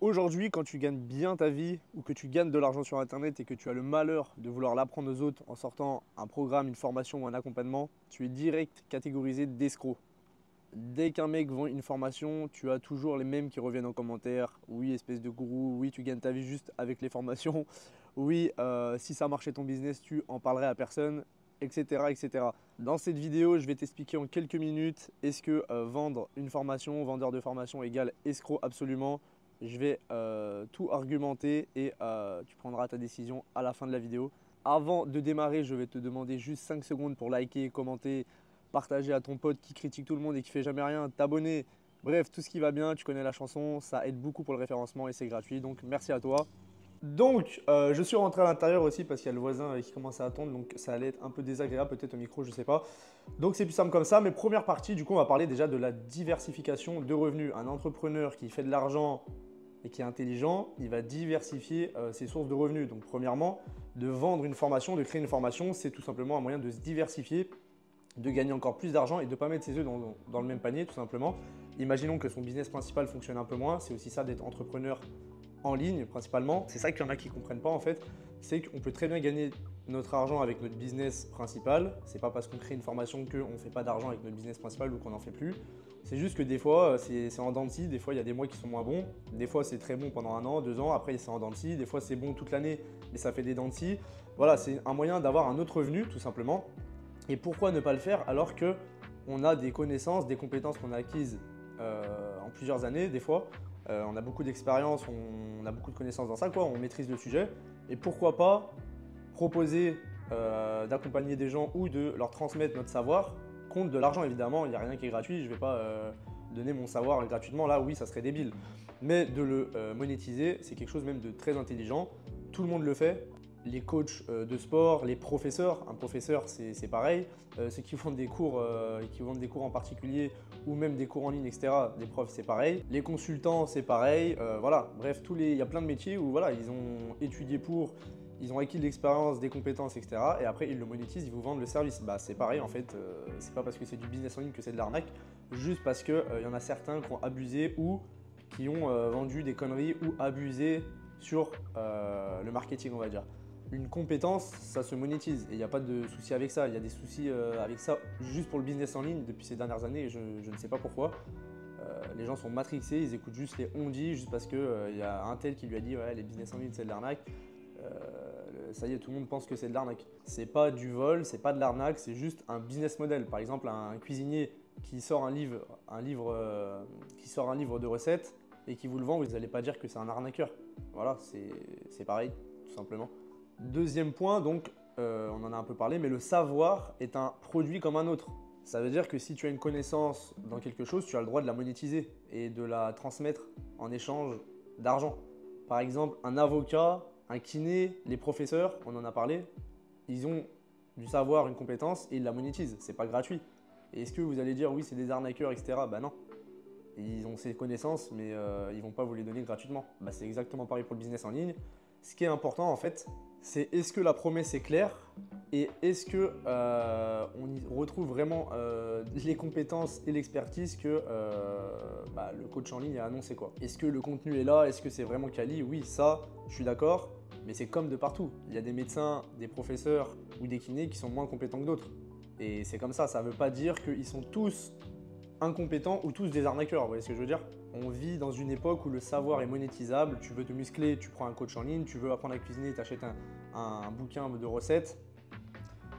Aujourd'hui, quand tu gagnes bien ta vie ou que tu gagnes de l'argent sur Internet et que tu as le malheur de vouloir l'apprendre aux autres en sortant un programme, une formation ou un accompagnement, tu es direct catégorisé d'escroc. Dès qu'un mec vend une formation, tu as toujours les mêmes qui reviennent en commentaire. Oui, espèce de gourou, oui, tu gagnes ta vie juste avec les formations. Oui, si ça marchait ton business, tu en parlerais à personne, etc., etc. Dans cette vidéo, je vais t'expliquer en quelques minutes est-ce que vendre une formation, vendeur de formation égale escroc absolument. Je vais tout argumenter et tu prendras ta décision à la fin de la vidéo. Avant de démarrer, je vais te demander juste 5 secondes pour liker, commenter, partager à ton pote qui critique tout le monde et qui fait jamais rien, t'abonner. Bref, tout ce qui va bien, tu connais la chanson, ça aide beaucoup pour le référencement et c'est gratuit, donc merci à toi. Donc, je suis rentré à l'intérieur aussi parce qu'il y a le voisin qui commençait à attendre, donc ça allait être un peu désagréable peut-être au micro, je sais pas. Donc c'est plus simple comme ça, mais première partie, du coup, on va parler déjà de la diversification de revenus. Un entrepreneur qui fait de l'argent et qui est intelligent, il va diversifier ses sources de revenus. Donc premièrement, de vendre une formation, de créer une formation, c'est tout simplement un moyen de se diversifier, de gagner encore plus d'argent et de ne pas mettre ses œufs dans le même panier tout simplement. Imaginons que son business principal fonctionne un peu moins, c'est aussi ça d'être entrepreneur en ligne principalement. C'est ça qu'il y en a qui ne comprennent pas en fait, c'est qu'on peut très bien gagner notre argent avec notre business principal. C'est pas parce qu'on crée une formation qu'on ne fait pas d'argent avec notre business principal ou qu'on n'en fait plus. C'est juste que des fois c'est en dents de scie, des fois il y a des mois qui sont moins bons, des fois c'est très bon pendant 1 an, 2 ans, après c'est en dents de scie, des fois c'est bon toute l'année mais ça fait des dents de scie. Voilà, c'est un moyen d'avoir un autre revenu tout simplement. Et pourquoi ne pas le faire alors que on a des connaissances, des compétences qu'on a acquises en plusieurs années des fois. On a beaucoup d'expérience, on a beaucoup de connaissances dans ça, quoi, on maîtrise le sujet. Et pourquoi pas proposer d'accompagner des gens ou de leur transmettre notre savoir contre de l'argent évidemment, il n'y a rien qui est gratuit, je ne vais pas donner mon savoir gratuitement, là oui ça serait débile. Mais de le monétiser, c'est quelque chose même de très intelligent, tout le monde le fait. Les coachs de sport, les professeurs, un professeur c'est pareil, ceux qui font qui vendent des cours en particulier ou même des cours en ligne, etc. Des profs c'est pareil, les consultants c'est pareil, voilà, bref, il y a plein de métiers où voilà, ils ont étudié ils ont acquis de l'expérience, des compétences, etc. Et après ils le monétisent, ils vous vendent le service. Bah c'est pareil en fait, c'est pas parce que c'est du business en ligne que c'est de l'arnaque, juste parce qu'il y en a certains qui ont abusé ou qui ont vendu des conneries ou abusé sur le marketing on va dire. Une compétence, ça se monétise et il n'y a pas de souci avec ça. Il y a des soucis avec ça juste pour le business en ligne depuis ces dernières années et je ne sais pas pourquoi. Les gens sont matrixés, ils écoutent juste les on-dit juste parce qu'il y a un tel qui lui a dit ouais les business en ligne c'est de l'arnaque. Ça y est, tout le monde pense que c'est de l'arnaque. C'est pas du vol, c'est pas de l'arnaque, c'est juste un business model. Par exemple, un cuisinier qui sort qui sort un livre de recettes et qui vous le vend, vous n'allez pas dire que c'est un arnaqueur. Voilà, c'est pareil, tout simplement. Deuxième point, donc, on en a un peu parlé, mais le savoir est un produit comme un autre. Ça veut dire que si tu as une connaissance dans quelque chose, tu as le droit de la monétiser et de la transmettre en échange d'argent. Par exemple, un avocat, un kiné, les professeurs, on en a parlé, ils ont du savoir, une compétence et ils la monétisent. C'est pas gratuit. Et est-ce que vous allez dire oui, c'est des arnaqueurs, etc. Bah non. Ils ont ces connaissances, mais ils vont pas vous les donner gratuitement. Bah, c'est exactement pareil pour le business en ligne. Ce qui est important en fait, c'est est-ce que la promesse est claire et est-ce que on y retrouve vraiment les compétences et l'expertise que le coach en ligne a annoncé quoi. Est-ce que le contenu est là? Est-ce que c'est vraiment quali? Oui, ça, je suis d'accord, mais c'est comme de partout. Il y a des médecins, des professeurs ou des kinés qui sont moins compétents que d'autres. Et c'est comme ça ne veut pas dire qu'ils sont tous incompétents ou tous des arnaqueurs, vous voyez ce que je veux dire? On vit dans une époque où le savoir est monétisable, tu veux te muscler, tu prends un coach en ligne, tu veux apprendre à cuisiner, tu achètes un bouquin de recettes,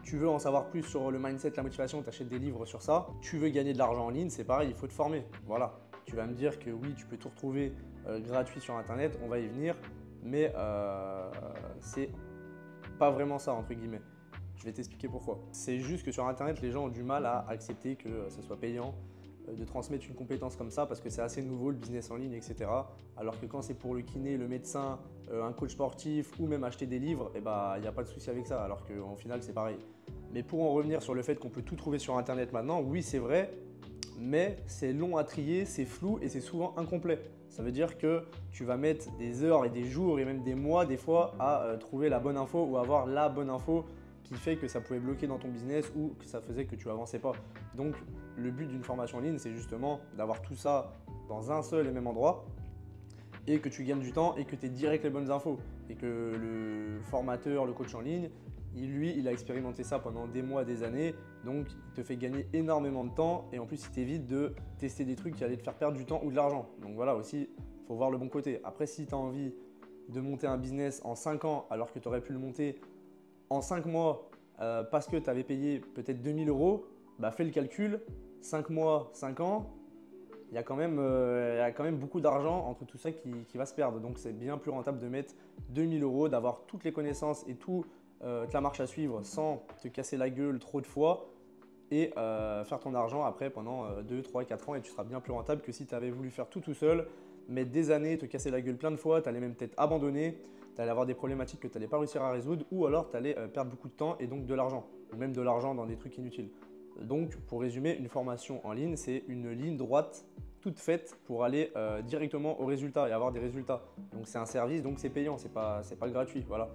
tu veux en savoir plus sur le mindset, la motivation, tu achètes des livres sur ça, tu veux gagner de l'argent en ligne, c'est pareil, il faut te former, voilà. Tu vas me dire que oui, tu peux tout retrouver gratuit sur internet, on va y venir, mais c'est pas vraiment ça entre guillemets. Je vais t'expliquer pourquoi. C'est juste que sur internet, les gens ont du mal à accepter que ce soit payant, de transmettre une compétence comme ça parce que c'est assez nouveau le business en ligne, etc. Alors que quand c'est pour le kiné, le médecin, un coach sportif ou même acheter des livres, il n'y a pas de souci avec ça. Alors qu'au final, c'est pareil. Mais pour en revenir sur le fait qu'on peut tout trouver sur internet maintenant, oui, c'est vrai, mais c'est long à trier, c'est flou et c'est souvent incomplet. Ça veut dire que tu vas mettre des heures et des jours et même des mois des fois à trouver la bonne info ou avoir la bonne info qui fait que ça pouvait bloquer dans ton business ou que ça faisait que tu avançais pas. Donc le but d'une formation en ligne, c'est justement d'avoir tout ça dans un seul et même endroit et que tu gagnes du temps et que tu aies direct les bonnes infos. Et que le formateur, le coach en ligne, lui, il a expérimenté ça pendant des mois, des années, donc il te fait gagner énormément de temps et en plus il t'évite de tester des trucs qui allaient te faire perdre du temps ou de l'argent. Donc voilà aussi, il faut voir le bon côté. Après, si tu as envie de monter un business en 5 ans alors que tu aurais pu le monter en 5 mois parce que tu avais payé peut-être 2000 euros, bah fais le calcul, 5 mois, 5 ans, il y a quand même beaucoup d'argent entre tout ça qui va se perdre. Donc c'est bien plus rentable de mettre 2000 euros, d'avoir toutes les connaissances et toute la marche à suivre sans te casser la gueule trop de fois et faire ton argent après pendant 2, 3, 4 ans et tu seras bien plus rentable que si tu avais voulu faire tout seul, mettre des années, te casser la gueule plein de fois, tu allais même peut-être abandonner, tu allais avoir des problématiques que tu n'allais pas réussir à résoudre ou alors tu allais perdre beaucoup de temps et donc de l'argent ou même de l'argent dans des trucs inutiles. Donc, pour résumer, une formation en ligne, c'est une ligne droite toute faite pour aller directement au résultat et avoir des résultats. Donc, c'est un service, donc c'est payant, c'est pas gratuit. Voilà.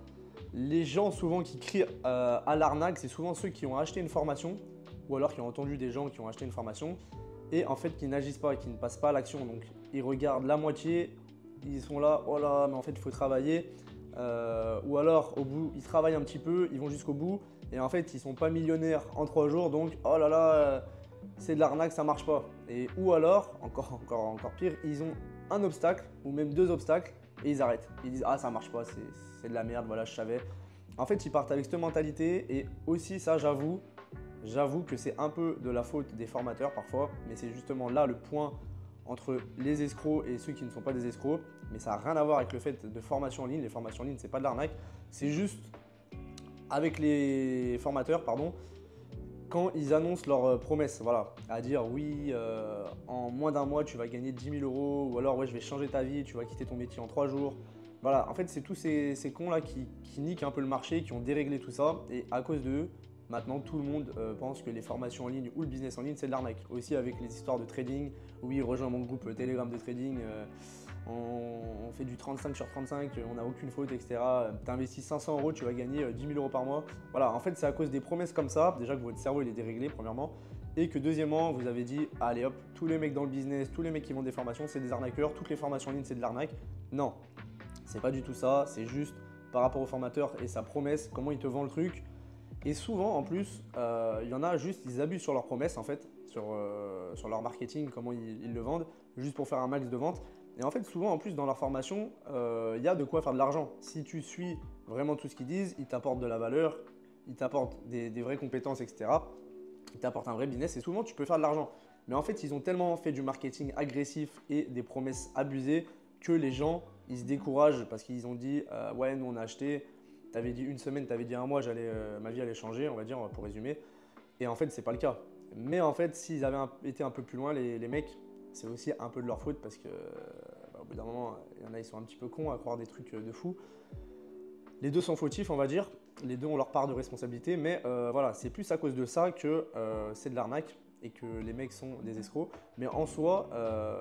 Les gens souvent qui crient à l'arnaque, c'est souvent ceux qui ont acheté une formation ou alors qui ont entendu des gens qui ont acheté une formation et en fait qui n'agissent pas, qui ne passent pas à l'action. Donc, ils regardent la moitié, ils sont là, oh là, mais en fait, il faut travailler. Ou alors, au bout, ils travaillent un petit peu, ils vont jusqu'au bout. Et en fait, ils sont pas millionnaires en 3 jours, donc oh là là, c'est de l'arnaque, ça marche pas. Et ou alors, encore pire, ils ont un obstacle ou même 2 obstacles et ils arrêtent. Ils disent ah ça marche pas, c'est de la merde, voilà je savais. En fait, ils partent avec cette mentalité et aussi ça, j'avoue que c'est un peu de la faute des formateurs parfois, mais c'est justement là le point entre les escrocs et ceux qui ne sont pas des escrocs. Mais ça n'a rien à voir avec le fait de formation en ligne. Les formations en ligne, c'est pas de l'arnaque, c'est juste avec les formateurs, quand ils annoncent leurs promesses, voilà, à dire oui, en moins d'un mois, tu vas gagner 10 000 euros, ou alors ouais, je vais changer ta vie, tu vas quitter ton métier en 3 jours. Voilà, en fait, c'est tous ces cons-là qui niquent un peu le marché, qui ont déréglé tout ça, et à cause d'eux, maintenant, tout le monde pense que les formations en ligne ou le business en ligne, c'est de l'arnaque. Aussi avec les histoires de trading, oui, rejoins mon groupe Telegram de trading, on fait du 35 sur 35, on n'a aucune faute, etc. Tu investis 500 euros, tu vas gagner 10 000 euros par mois. Voilà, en fait, c'est à cause des promesses comme ça, déjà que votre cerveau il est déréglé, premièrement, et que deuxièmement, vous avez dit, allez hop, tous les mecs dans le business, tous les mecs qui vendent des formations, c'est des arnaqueurs, toutes les formations en ligne, c'est de l'arnaque. Non, c'est pas du tout ça, c'est juste par rapport au formateur et sa promesse, comment il te vend le truc. Et souvent, en plus, il y en a juste, ils abusent sur leurs promesses, en fait, sur leur marketing, comment ils le vendent, juste pour faire un max de ventes. Et en fait, souvent, en plus, dans leur formation, il y a de quoi faire de l'argent. Si tu suis vraiment tout ce qu'ils disent, ils t'apportent de la valeur, ils t'apportent des vraies compétences, etc. Ils t'apportent un vrai business et souvent, tu peux faire de l'argent. Mais en fait, ils ont tellement fait du marketing agressif et des promesses abusées que les gens, ils se découragent parce qu'ils ont dit ouais, nous, on a acheté. Tu avais dit une semaine, tu avais dit un mois, ma vie allait changer, on va dire, pour résumer. Et en fait, ce n'est pas le cas. Mais en fait, s'ils avaient été un peu plus loin, les mecs, c'est aussi un peu de leur faute parce que au bout d'un moment, il y en a, ils sont un petit peu cons à croire des trucs de fou. Les deux sont fautifs, on va dire. Les deux ont leur part de responsabilité. Mais voilà, c'est plus à cause de ça que c'est de l'arnaque et que les mecs sont des escrocs. Mais en soi,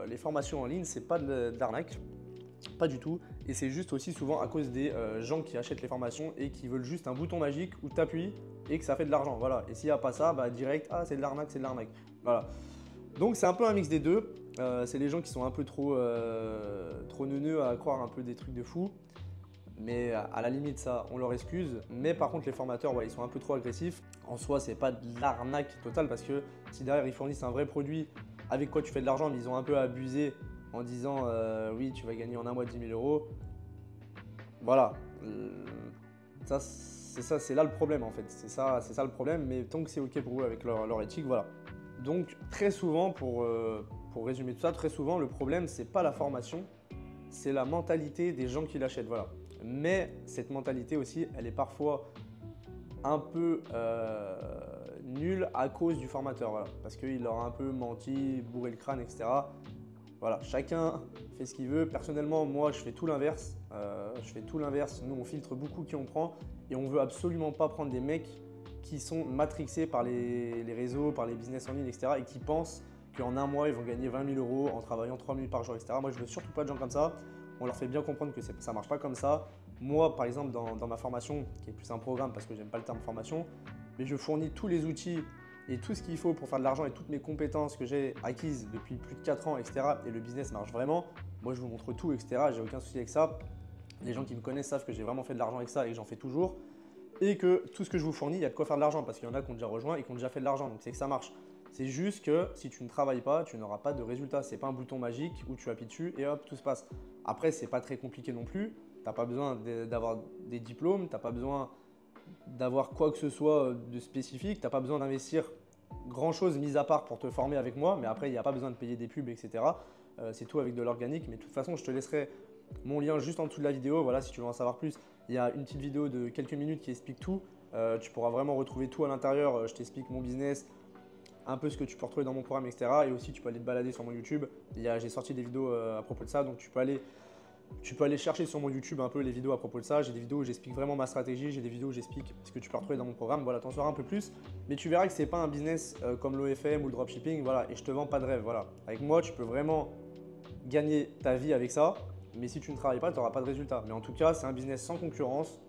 les formations en ligne, c'est pas de l'arnaque. Pas du tout. Et c'est juste aussi souvent à cause des gens qui achètent les formations et qui veulent juste un bouton magique où tu appuies et que ça fait de l'argent. Voilà. Et s'il n'y a pas ça, bah direct, ah c'est de l'arnaque, c'est de l'arnaque. Voilà. Donc c'est un peu un mix des deux. C'est les gens qui sont un peu trop neuneux à croire un peu des trucs de fou. Mais à la limite, ça, on leur excuse. Mais par contre, les formateurs, ouais, ils sont un peu trop agressifs. En soi, c'est pas de l'arnaque totale parce que si derrière ils fournissent un vrai produit avec quoi tu fais de l'argent, mais ils ont un peu abusé en disant oui, tu vas gagner en un mois 10 000 euros. Voilà. Ça, c'est là le problème en fait. C'est ça le problème. Mais tant que c'est OK pour eux avec leur éthique, voilà. Donc, très souvent, pour résumer tout ça, très souvent, le problème, c'est pas la formation, c'est la mentalité des gens qui l'achètent. Voilà. Mais cette mentalité aussi, elle est parfois un peu nulle à cause du formateur. Voilà. Parce qu'il leur a un peu menti, bourré le crâne, etc. Voilà, chacun fait ce qu'il veut. Personnellement, moi, je fais tout l'inverse. Nous, on filtre beaucoup qui on prend et on veut absolument pas prendre des mecs qui sont matrixés par les réseaux, par les business en ligne, etc. et qui pensent qu'en un mois, ils vont gagner 20 000 euros en travaillant 3 minutes par jour, etc. Moi, je veux surtout pas de gens comme ça. On leur fait bien comprendre que ça ne marche pas comme ça. Moi, par exemple, dans ma formation, qui est plus un programme parce que j'aime pas le terme formation, mais je fournis tous les outils et tout ce qu'il faut pour faire de l'argent et toutes mes compétences que j'ai acquises depuis plus de 4 ans, etc. Et le business marche vraiment. Moi, je vous montre tout, etc. J'ai aucun souci avec ça. Les gens qui me connaissent savent que j'ai vraiment fait de l'argent avec ça et que j'en fais toujours. Et que tout ce que je vous fournis, il y a de quoi faire de l'argent parce qu'il y en a qui ont déjà rejoint et qui ont déjà fait de l'argent. Donc, c'est que ça marche. C'est juste que si tu ne travailles pas, tu n'auras pas de résultat. Ce n'est pas un bouton magique où tu appuies dessus et hop, tout se passe. Après, ce n'est pas très compliqué non plus. Tu n'as pas besoin d'avoir des diplômes, tu n'as pas besoin d'avoir quoi que ce soit de spécifique, tu n'as pas besoin d'investir grand chose mis à part pour te former avec moi, mais après il n'y a pas besoin de payer des pubs, etc. C'est tout avec de l'organique, mais de toute façon je te laisserai mon lien juste en dessous de la vidéo, voilà, si tu veux en savoir plus. Il y a une petite vidéo de quelques minutes qui explique tout, tu pourras vraiment retrouver tout à l'intérieur, je t'explique mon business, un peu ce que tu peux retrouver dans mon programme, etc. Et aussi tu peux aller te balader sur mon YouTube, j'ai sorti des vidéos à propos de ça, donc tu peux aller chercher sur mon YouTube un peu les vidéos à propos de ça. J'ai des vidéos où j'explique vraiment ma stratégie, j'ai des vidéos où j'explique ce que tu peux retrouver dans mon programme. Voilà, t'en sauras un peu plus. Mais tu verras que c'est pas un business comme l'OFM ou le dropshipping. Voilà, et je te vends pas de rêve. Voilà, avec moi, tu peux vraiment gagner ta vie avec ça. Mais si tu ne travailles pas, tu n'auras pas de résultat. Mais en tout cas, c'est un business sans concurrence.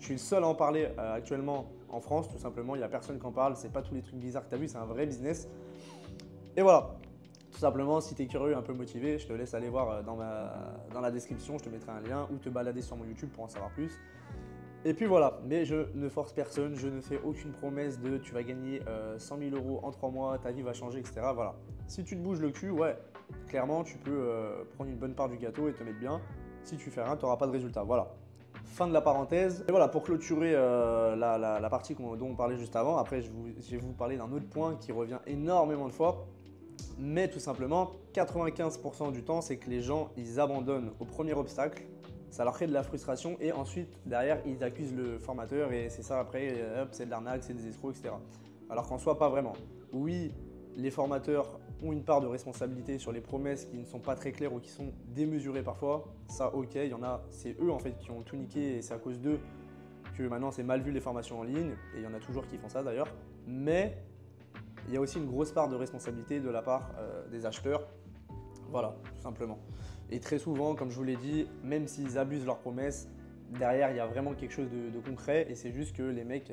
Je suis le seul à en parler actuellement en France, tout simplement. Il n'y a personne qui en parle. C'est pas tous les trucs bizarres que tu as vu, c'est un vrai business. Et voilà. Tout simplement, si tu es curieux, un peu motivé, je te laisse aller voir dans la description, je te mettrai un lien ou te balader sur mon YouTube pour en savoir plus. Et puis voilà, mais je ne force personne, je ne fais aucune promesse de tu vas gagner 100 000 € en 3 mois, ta vie va changer, etc. Voilà. Si tu te bouges le cul, ouais, clairement, tu peux prendre une bonne part du gâteau et te mettre bien. Si tu fais rien, tu n'auras pas de résultat. Voilà. Fin de la parenthèse. Et voilà, pour clôturer la partie dont on parlait juste avant, après je vais vous parler d'un autre point qui revient énormément de fois. Mais tout simplement, 95% du temps, c'est que les gens, ils abandonnent au premier obstacle, ça leur crée de la frustration et ensuite, derrière, ils accusent le formateur et c'est ça après, hop, c'est de l'arnaque, c'est des escrocs, etc. Alors qu'en soi, pas vraiment. Oui, les formateurs ont une part de responsabilité sur les promesses qui ne sont pas très claires ou qui sont démesurées parfois. Ça, ok, il y en a, c'est eux en fait qui ont tout niqué et c'est à cause d'eux que maintenant c'est mal vu les formations en ligne et il y en a toujours qui font ça d'ailleurs. Mais il y a aussi une grosse part de responsabilité de la part des acheteurs. Voilà, tout simplement. Et très souvent, comme je vous l'ai dit, même s'ils abusent leurs promesses, derrière, il y a vraiment quelque chose de concret et c'est juste que les mecs,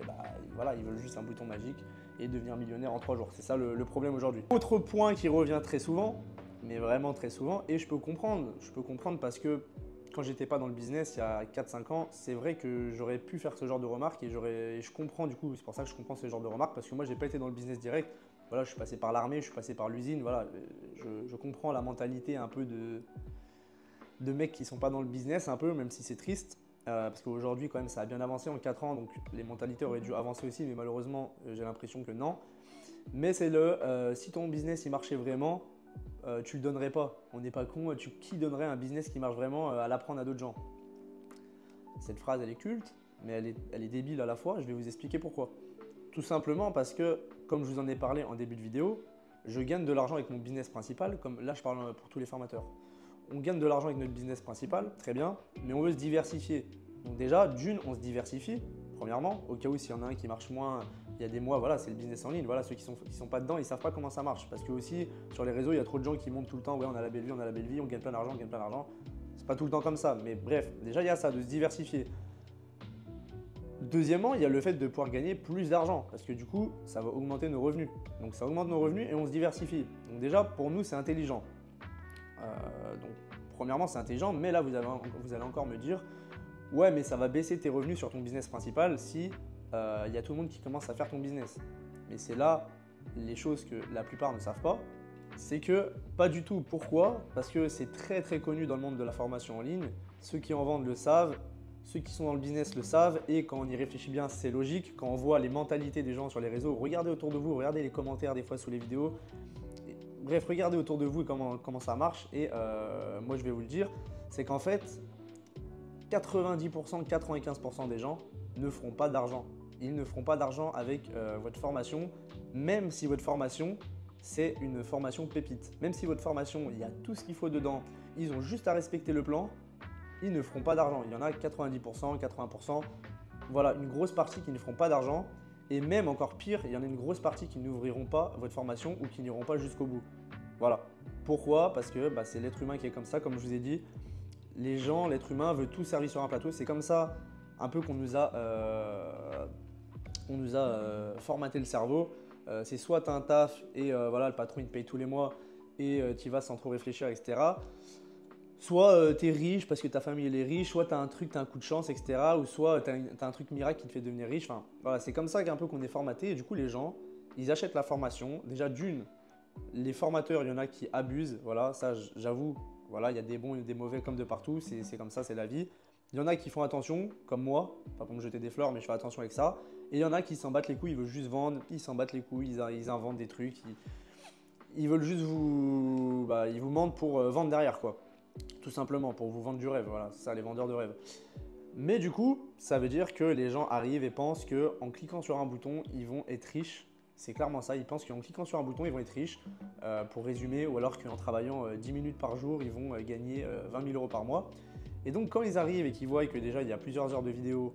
voilà, ils veulent juste un bouton magique et devenir millionnaire en 3 jours. C'est ça le problème aujourd'hui. Autre point qui revient très souvent, mais vraiment très souvent, et je peux comprendre parce que quand j'étais pas dans le business il y a 4-5 ans, c'est vrai que j'aurais pu faire ce genre de remarques et je comprends du coup, c'est pour ça que je comprends ce genre de remarques parce que moi j'ai pas été dans le business direct. Voilà, je suis passé par l'armée, je suis passé par l'usine, voilà, je comprends la mentalité un peu de mecs qui sont pas dans le business un peu, même si c'est triste. Parce qu'aujourd'hui quand même ça a bien avancé en 4 ans, donc les mentalités auraient dû avancer aussi, mais malheureusement j'ai l'impression que non. Mais c'est si ton business il marchait vraiment, tu le donnerais pas. On n'est pas con, qui donnerait un business qui marche vraiment à l'apprendre à d'autres gens? Cette phrase elle est culte, mais elle est débile à la fois, je vais vous expliquer pourquoi. Tout simplement parce que, comme je vous en ai parlé en début de vidéo, je gagne de l'argent avec mon business principal, comme là je parle pour tous les formateurs. On gagne de l'argent avec notre business principal, très bien, mais on veut se diversifier. Donc déjà, d'une, on se diversifie, premièrement, au cas où s'il y en a un qui marche moins, il y a des mois, voilà, c'est le business en ligne, voilà, ceux qui sont pas dedans, ils savent pas comment ça marche. Parce que aussi, sur les réseaux, il y a trop de gens qui montent tout le temps, ouais, on a la belle vie, on a la belle vie, on gagne plein d'argent, on gagne plein d'argent. C'est pas tout le temps comme ça, mais bref, déjà il y a ça, de se diversifier. Deuxièmement, il y a le fait de pouvoir gagner plus d'argent parce que du coup, ça va augmenter nos revenus. Donc ça augmente nos revenus et on se diversifie. Donc déjà, pour nous, c'est intelligent. Donc premièrement, c'est intelligent, mais là, vous allez encore me dire, ouais, mais ça va baisser tes revenus sur ton business principal si il y a tout le monde qui commence à faire ton business. Mais c'est là les choses que la plupart ne savent pas. C'est que pas du tout. Pourquoi? Parce que c'est très très connu dans le monde de la formation en ligne. Ceux qui en vendent le savent. Ceux qui sont dans le business le savent et quand on y réfléchit bien, c'est logique. Quand on voit les mentalités des gens sur les réseaux, regardez autour de vous, regardez les commentaires des fois sous les vidéos. Bref, regardez autour de vous comment ça marche et moi je vais vous le dire, c'est qu'en fait, 90%, 95% des gens ne feront pas d'argent. Ils ne feront pas d'argent avec votre formation, même si votre formation, c'est une formation pépite. Même si votre formation, il y a tout ce qu'il faut dedans, ils ont juste à respecter le plan, ils ne feront pas d'argent. Il y en a 90%, 80%, voilà, une grosse partie qui ne feront pas d'argent. Et même encore pire, il y en a une grosse partie qui n'ouvriront pas votre formation ou qui n'iront pas jusqu'au bout. Voilà. Pourquoi? Parce que c'est l'être humain qui est comme ça, comme je vous ai dit. Les gens, l'être humain veut tout servir sur un plateau. C'est comme ça un peu qu'on nous a formaté le cerveau. C'est soit tu as un taf et voilà, le patron il te paye tous les mois et tu y vas sans trop réfléchir, etc. Soit tu es riche parce que ta famille elle est riche, soit tu as un truc, tu as un coup de chance, etc. Ou soit tu as, un truc miracle qui te fait devenir riche. Enfin, voilà, c'est comme ça qu'un peu qu'on est formaté. Et du coup, les gens, ils achètent la formation. Déjà, d'une, les formateurs, il y en a qui abusent. Voilà, ça, j'avoue, voilà, il y a des bons et des mauvais comme de partout. C'est comme ça, c'est la vie. Il y en a qui font attention, comme moi, pas pour me jeter des fleurs, mais je fais attention avec ça. Et il y en a qui s'en battent les couilles, ils veulent juste vendre, ils s'en battent les couilles, ils inventent des trucs, ils veulent juste vous, ils vous mentent pour vendre derrière, quoi. Tout simplement, pour vous vendre du rêve. Voilà, c'est ça, les vendeurs de rêve. Mais du coup, ça veut dire que les gens arrivent et pensent qu'en cliquant sur un bouton, ils vont être riches. C'est clairement ça, ils pensent qu'en cliquant sur un bouton, ils vont être riches, pour résumer, ou alors qu'en travaillant 10 minutes par jour, ils vont gagner 20 000 euros par mois. Et donc, quand ils arrivent et qu'ils voient que déjà, il y a plusieurs heures de vidéo,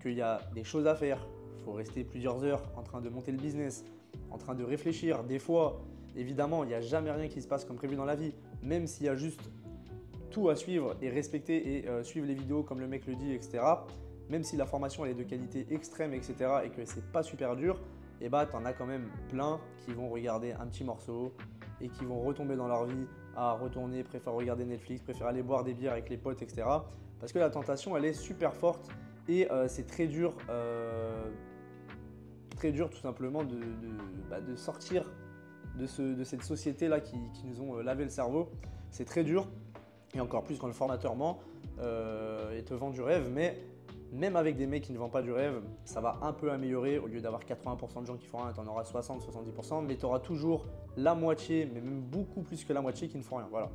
qu'il y a des choses à faire, il faut rester plusieurs heures en train de monter le business, en train de réfléchir. Des fois, évidemment, il n'y a jamais rien qui se passe comme prévu dans la vie, même s'il y a juste tout à suivre et respecter et suivre les vidéos comme le mec le dit, etc. Même si la formation elle est de qualité extrême, etc. et que c'est pas super dur, et bah t'en as quand même plein qui vont regarder un petit morceau et qui vont retomber dans leur vie à retourner, préfèrent regarder Netflix, préfèrent aller boire des bières avec les potes, etc. Parce que la tentation elle est super forte et c'est très dur tout simplement de sortir de cette société là qui nous ont lavé le cerveau. C'est très dur. Et encore plus quand le formateur ment et te vend du rêve. Mais même avec des mecs qui ne vendent pas du rêve, ça va un peu améliorer. Au lieu d'avoir 80% de gens qui font rien, tu en auras 60-70%. Mais tu auras toujours la moitié, mais même beaucoup plus que la moitié qui ne font rien. Voilà.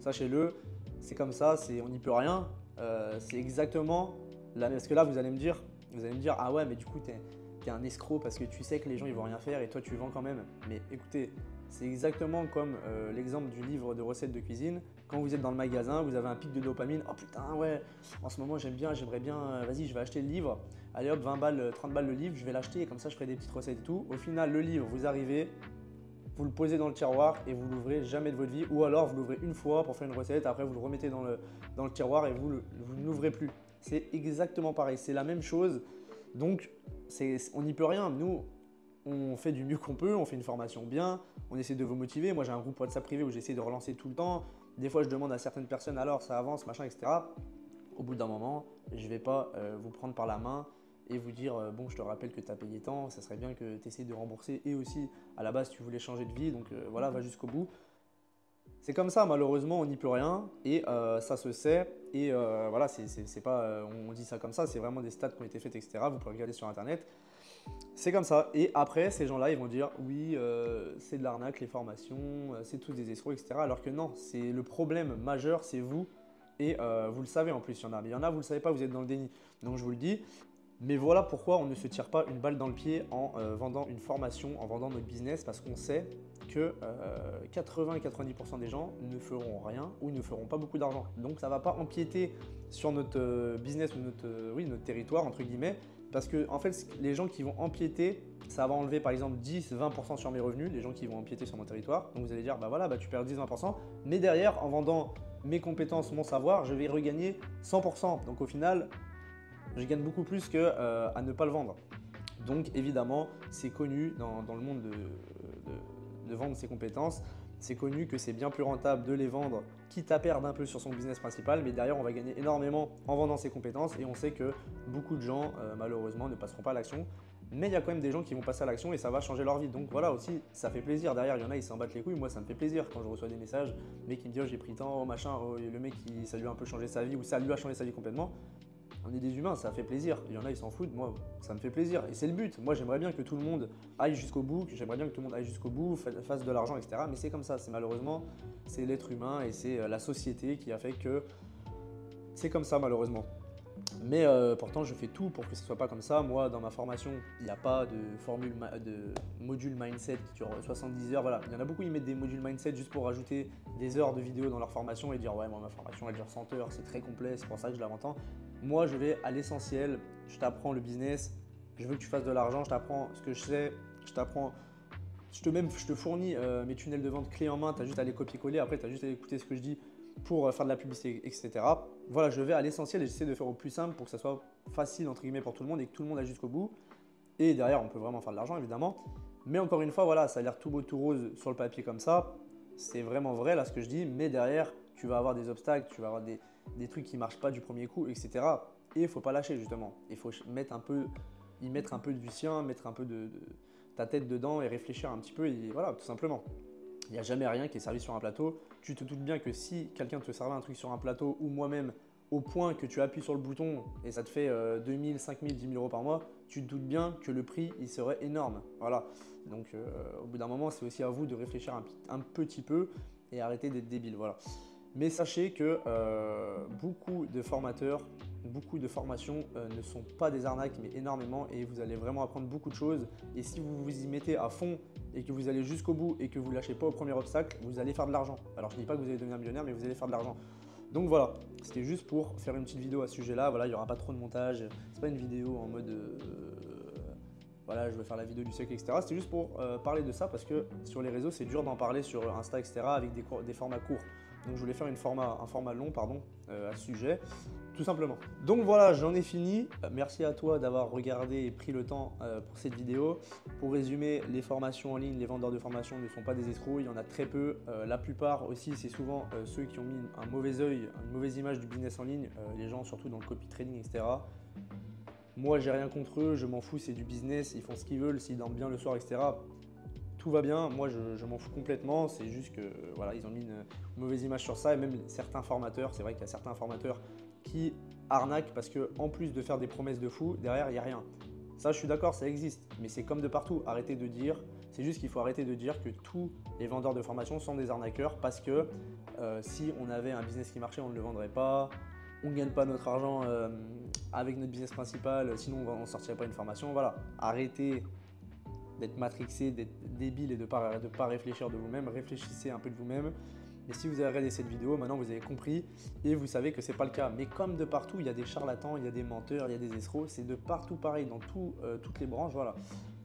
Sachez-le, c'est comme ça, on n'y peut rien. C'est exactement parce que là, vous allez me dire, ah ouais, mais du coup, t'es un escroc parce que tu sais que les gens ils vont rien faire et toi tu vends quand même. Mais écoutez, c'est exactement comme l'exemple du livre de recettes de cuisine. Quand vous êtes dans le magasin, vous avez un pic de dopamine. Oh putain, ouais, en ce moment j'aimerais bien, vas-y, je vais acheter le livre. Allez hop, 20 balles, 30 balles le livre, je vais l'acheter et comme ça je ferai des petites recettes et tout. Au final, le livre, vous arrivez, vous le posez dans le tiroir et vous l'ouvrez jamais de votre vie. Ou alors vous l'ouvrez une fois pour faire une recette, après vous le remettez dans le tiroir et vous ne l'ouvrez plus. C'est exactement pareil, c'est la même chose. Donc, on n'y peut rien. Nous, on fait du mieux qu'on peut, on fait une formation bien, on essaie de vous motiver. Moi, j'ai un groupe WhatsApp privé où j'essaie de relancer tout le temps. Des fois, je demande à certaines personnes, alors ça avance, machin, etc. Au bout d'un moment, je ne vais pas vous prendre par la main et vous dire, bon, je te rappelle que tu as payé tant, ça serait bien que tu essaies de rembourser. Et aussi, à la base, tu voulais changer de vie, donc voilà, va jusqu'au bout. C'est comme ça, malheureusement, on n'y peut rien et ça se sait. Et voilà, c'est pas, on dit ça comme ça, c'est vraiment des stats qui ont été faites, etc. Vous pouvez regarder sur internet. C'est comme ça. Et après, ces gens-là, ils vont dire oui, c'est de l'arnaque, les formations, c'est tous des escrocs, etc. Alors que non, c'est le problème majeur, c'est vous. Et vous le savez en plus, il y en a. Mais il y en a, vous ne le savez pas, vous êtes dans le déni. Donc je vous le dis. Mais voilà pourquoi on ne se tire pas une balle dans le pied en vendant une formation, en vendant notre business, parce qu'on sait que 80 et 90% des gens ne feront rien ou ne feront pas beaucoup d'argent. Donc ça ne va pas empiéter sur notre business ou notre territoire, entre guillemets, parce que en fait, les gens qui vont empiéter, ça va enlever par exemple 10-20% sur mes revenus, les gens qui vont empiéter sur mon territoire. Donc vous allez dire, bah voilà, bah tu perds 10-20%, mais derrière, en vendant mes compétences, mon savoir, je vais regagner 100%. Donc au final, je gagne beaucoup plus qu'à ne pas le vendre. Donc évidemment, c'est connu dans le monde de vendre ses compétences. C'est connu que c'est bien plus rentable de les vendre, quitte à perdre un peu sur son business principal, mais derrière on va gagner énormément en vendant ses compétences et on sait que beaucoup de gens malheureusement ne passeront pas à l'action. Mais il y a quand même des gens qui vont passer à l'action et ça va changer leur vie. Donc voilà aussi, ça fait plaisir. Derrière, il y en a, ils s'en battent les couilles. Moi, ça me fait plaisir quand je reçois des messages, le mec qui me dit oh, j'ai pris tant, oh, machin, oh, le mec ça lui a un peu changé sa vie ou ça lui a changé sa vie complètement. On est des humains, ça fait plaisir. Il y en a, ils s'en foutent. Moi, ça me fait plaisir. Et c'est le but. Moi, j'aimerais bien que tout le monde aille jusqu'au bout, fasse de l'argent, etc. Mais c'est comme ça. C'est malheureusement, c'est l'être humain et c'est la société qui a fait que c'est comme ça, malheureusement. Mais pourtant, je fais tout pour que ce ne soit pas comme ça. Moi, dans ma formation, il n'y a pas de module mindset qui dure 70 heures. Voilà. Il y en a beaucoup, ils mettent des modules mindset juste pour rajouter des heures de vidéo dans leur formation et dire ouais, moi, ma formation, elle dure 100 heures, c'est très complet, c'est pour ça que je la vends. Moi, je vais à l'essentiel. Je t'apprends le business. Je veux que tu fasses de l'argent. Je t'apprends ce que je sais. Je te fournis mes tunnels de vente clés en main. Tu as juste à les copier-coller. Après, tu as juste à écouter ce que je dis pour faire de la publicité, etc. Voilà, je vais à l'essentiel et j'essaie de faire au plus simple pour que ça soit facile entre guillemets pour tout le monde et que tout le monde aille jusqu'au bout. Et derrière, on peut vraiment faire de l'argent évidemment. Mais encore une fois, voilà, ça a l'air tout beau, tout rose sur le papier comme ça. C'est vraiment vrai là ce que je dis, mais derrière, tu vas avoir des obstacles, tu vas avoir des trucs qui ne marchent pas du premier coup, etc. Et il ne faut pas lâcher justement. Il faut y mettre un peu du sien, mettre un peu de ta tête dedans et réfléchir un petit peu, et voilà, tout simplement. Il n'y a jamais rien qui est servi sur un plateau. Tu te doutes bien que si quelqu'un te servait un truc sur un plateau, ou moi-même, au point que tu appuies sur le bouton et ça te fait 2000, 5000, 10 000 euros par mois, tu te doutes bien que le prix, il serait énorme. Voilà. Donc au bout d'un moment, c'est aussi à vous de réfléchir un petit peu et arrêter d'être débile. Voilà. Mais sachez que beaucoup de formateurs, beaucoup de formations ne sont pas des arnaques, mais énormément, et vous allez vraiment apprendre beaucoup de choses. Et si vous vous y mettez à fond et que vous allez jusqu'au bout et que vous ne lâchez pas au premier obstacle, vous allez faire de l'argent. Alors je ne dis pas que vous allez devenir millionnaire, mais vous allez faire de l'argent. Donc voilà, c'était juste pour faire une petite vidéo à ce sujet-là. Voilà, il n'y aura pas trop de montage. C'est pas une vidéo en mode voilà, je veux faire la vidéo du siècle, etc. C'était juste pour parler de ça parce que sur les réseaux, c'est dur d'en parler sur Insta, etc. avec des formats courts. Donc je voulais faire un format long à ce sujet, tout simplement. Donc voilà, j'en ai fini. Merci à toi d'avoir regardé et pris le temps pour cette vidéo. Pour résumer, les formations en ligne, les vendeurs de formation ne sont pas des escrocs, il y en a très peu. La plupart aussi, c'est souvent ceux qui ont mis un mauvais œil, une mauvaise image du business en ligne, les gens surtout dans le copy trading, etc. Moi, j'ai rien contre eux, je m'en fous, c'est du business, ils font ce qu'ils veulent, s'ils dorment bien le soir, etc. Tout va bien, moi je m'en fous complètement, c'est juste que voilà, ils ont mis une mauvaise image sur ça, et même certains formateurs, c'est vrai qu'il y a certains formateurs qui arnaquent parce qu'en plus de faire des promesses de fou, derrière il n'y a rien. Ça je suis d'accord, ça existe, mais c'est comme de partout, arrêtez de dire, c'est juste qu'il faut arrêter de dire que tous les vendeurs de formation sont des arnaqueurs parce que si on avait un business qui marchait, on ne le vendrait pas, on ne gagne pas notre argent avec notre business principal, sinon on ne sortirait pas une formation, voilà, arrêtez d'être matrixé, d'être débile et de ne pas réfléchir de vous-même. Réfléchissez un peu de vous-même. Et si vous avez regardé cette vidéo, maintenant vous avez compris et vous savez que ce n'est pas le cas. Mais comme de partout, il y a des charlatans, il y a des menteurs, il y a des escrocs. C'est de partout pareil, dans toutes les branches. Voilà.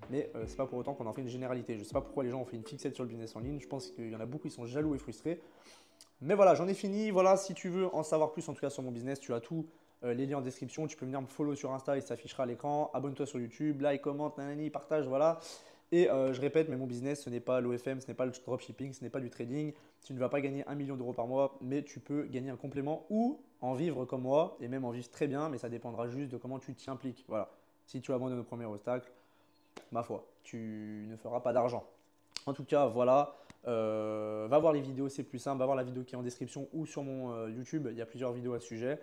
Mais ce n'est pas pour autant qu'on en fait une généralité. Je ne sais pas pourquoi les gens ont fait une fixette sur le business en ligne. Je pense qu'il y en a beaucoup qui sont jaloux et frustrés. Mais voilà, j'en ai fini. Voilà, si tu veux en savoir plus, en tout cas sur mon business, tu as tout. Les liens en description, tu peux venir me follow sur Insta, il s'affichera à l'écran. Abonne-toi sur YouTube, like, commente, nanani, partage, voilà. Et je répète, mais mon business, ce n'est pas l'OFM, ce n'est pas le dropshipping, ce n'est pas du trading. Tu ne vas pas gagner 1 million d'euros par mois, mais tu peux gagner un complément ou en vivre comme moi, et même en vivre très bien, mais ça dépendra juste de comment tu t'y impliques. Voilà. Si tu abandonnes au premier obstacle, ma foi, tu ne feras pas d'argent. En tout cas, voilà. Va voir les vidéos, c'est plus simple. Va voir la vidéo qui est en description ou sur mon YouTube. Il y a plusieurs vidéos à ce sujet.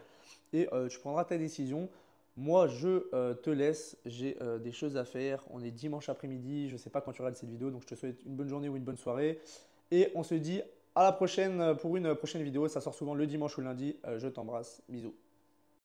Et tu prendras ta décision. Moi, je te laisse. J'ai des choses à faire. On est dimanche après-midi. Je ne sais pas quand tu regardes cette vidéo. Donc, je te souhaite une bonne journée ou une bonne soirée. Et on se dit à la prochaine pour une prochaine vidéo. Ça sort souvent le dimanche ou le lundi. Je t'embrasse. Bisous.